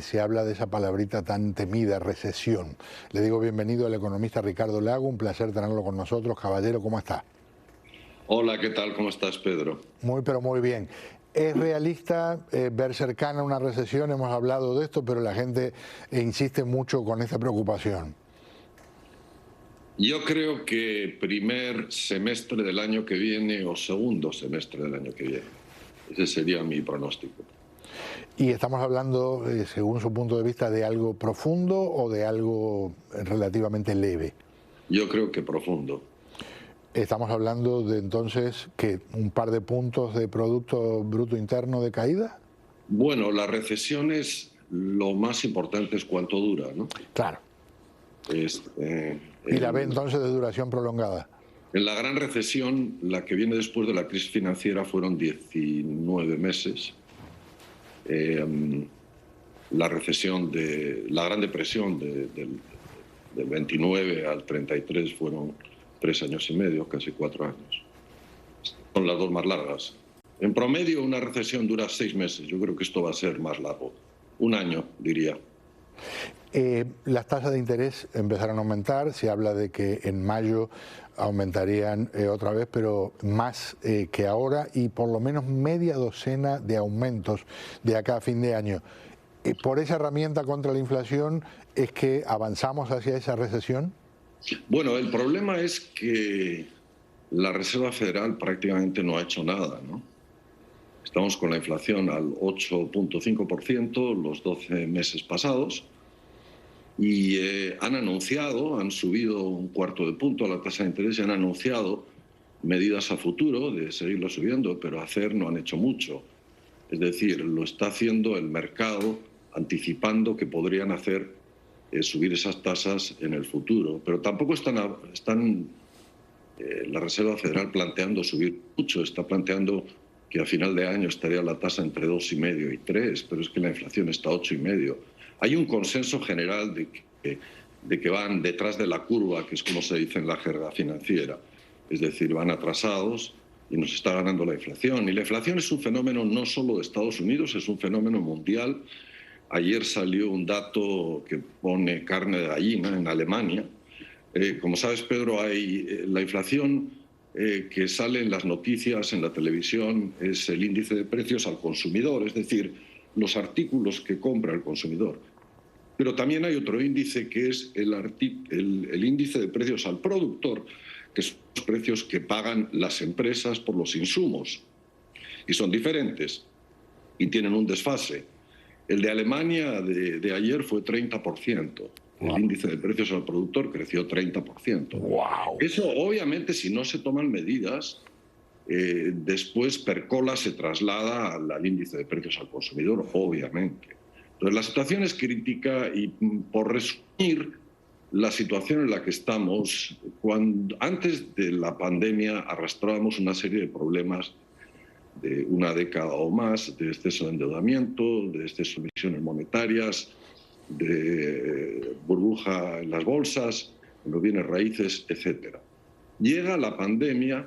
Se habla de esa palabrita tan temida, recesión. Le digo bienvenido al economista Ricardo Lago, un placer tenerlo con nosotros. Caballero, ¿cómo está? Hola, ¿qué tal? ¿Cómo estás, Pedro? Muy, pero muy bien. ¿Es realista ver cercana una recesión? Hemos hablado de esto, pero la gente insiste mucho con esta preocupación. Yo creo que primer semestre del año que viene o segundo semestre del año que viene. Ese sería mi pronóstico. ¿Y estamos hablando, según su punto de vista, de algo profundo o de algo relativamente leve? Yo creo que profundo. ¿Estamos hablando de entonces que un par de puntos de Producto Bruto Interno de caída? Bueno, la recesión es lo más importante es cuánto dura, ¿no? Claro. Es, ¿Y la ve entonces de duración prolongada? en la gran recesión, la que viene después de la crisis financiera, fueron 19 meses. La recesión la Gran Depresión del 29 al 33 fueron 3 años y medio, casi 4 años. Son las dos más largas. En promedio, una recesión dura 6 meses. Yo creo que esto va a ser más largo. Un año, diría. Las tasas de interés empezaron a aumentar. Se habla de que en mayo aumentarían otra vez, pero más que ahora, y por lo menos media docena de aumentos de acá a fin de año. ¿Por esa herramienta contra la inflación es que avanzamos hacia esa recesión? Bueno, el problema es que la Reserva Federal prácticamente no ha hecho nada, ¿no? Estamos con la inflación al 8,5% los 12 meses pasados y han subido un cuarto de punto a la tasa de interés y han anunciado medidas a futuro de seguirlo subiendo, pero hacer no han hecho mucho. Es decir, lo está haciendo el mercado anticipando que podrían hacer subir esas tasas en el futuro. Pero tampoco están la Reserva Federal planteando subir mucho, está planteando que a final de año estaría la tasa entre 2,5 y 3, pero es que la inflación está a 8,5. Hay un consenso general de que van detrás de la curva, que es como se dice en la jerga financiera. Es decir, van atrasados y nos está ganando la inflación. Y la inflación es un fenómeno no solo de Estados Unidos, es un fenómeno mundial. Ayer salió un dato que pone carne de gallina en Alemania. Como sabes, Pedro, la inflación que sale en las noticias, en la televisión, es el índice de precios al consumidor, es decir, los artículos que compra el consumidor. Pero también hay otro índice que es el índice de precios al productor, que son los precios que pagan las empresas por los insumos. Y son diferentes y tienen un desfase. El de Alemania de ayer fue 30%. El índice de precios al productor creció 30%. Wow. Eso, obviamente, si no se toman medidas, después percola, se traslada al índice de precios al consumidor, obviamente. Entonces, la situación es crítica y, por resumir, la situación en la que estamos, antes de la pandemia arrastrábamos una serie de problemas de una década o más, de exceso de endeudamiento, de exceso de emisiones monetarias, de burbuja en las bolsas, en los bienes raíces, etc. Llega la pandemia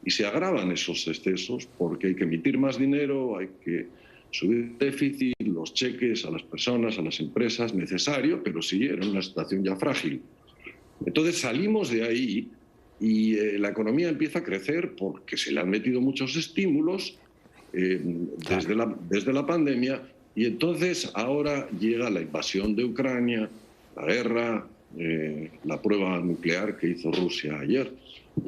y se agravan esos excesos porque hay que emitir más dinero, hay que subir el déficit, los cheques a las personas, a las empresas, necesario, pero sí era una situación ya frágil. Entonces salimos de ahí y la economía empieza a crecer porque se le han metido muchos estímulos desde la pandemia, y entonces ahora llega la invasión de Ucrania, la guerra, la prueba nuclear que hizo Rusia ayer,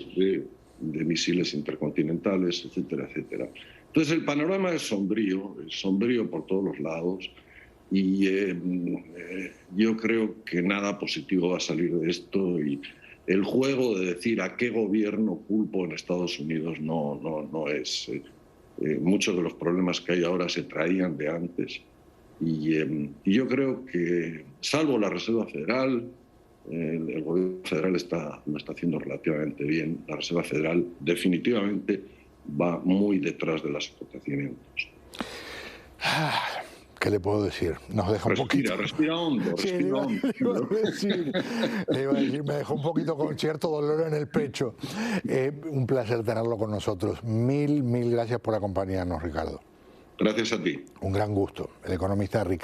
de misiles intercontinentales, etcétera, etcétera. Entonces el panorama es sombrío por todos los lados, y yo creo que nada positivo va a salir de esto, y el juego de decir a qué gobierno culpo en Estados Unidos no es. Muchos de los problemas que hay ahora se traían de antes, y yo creo que, salvo la Reserva Federal, el gobierno federal lo está haciendo relativamente bien. La Reserva Federal definitivamente va muy detrás de los acontecimientos. ¿Qué le puedo decir? Nos deja un poquito... Respira hondo, sí, respira hondo. Le iba a decir, me dejó un poquito con cierto dolor en el pecho. Un placer tenerlo con nosotros. Mil gracias por acompañarnos, Ricardo. Gracias a ti. Un gran gusto. El economista Ricardo.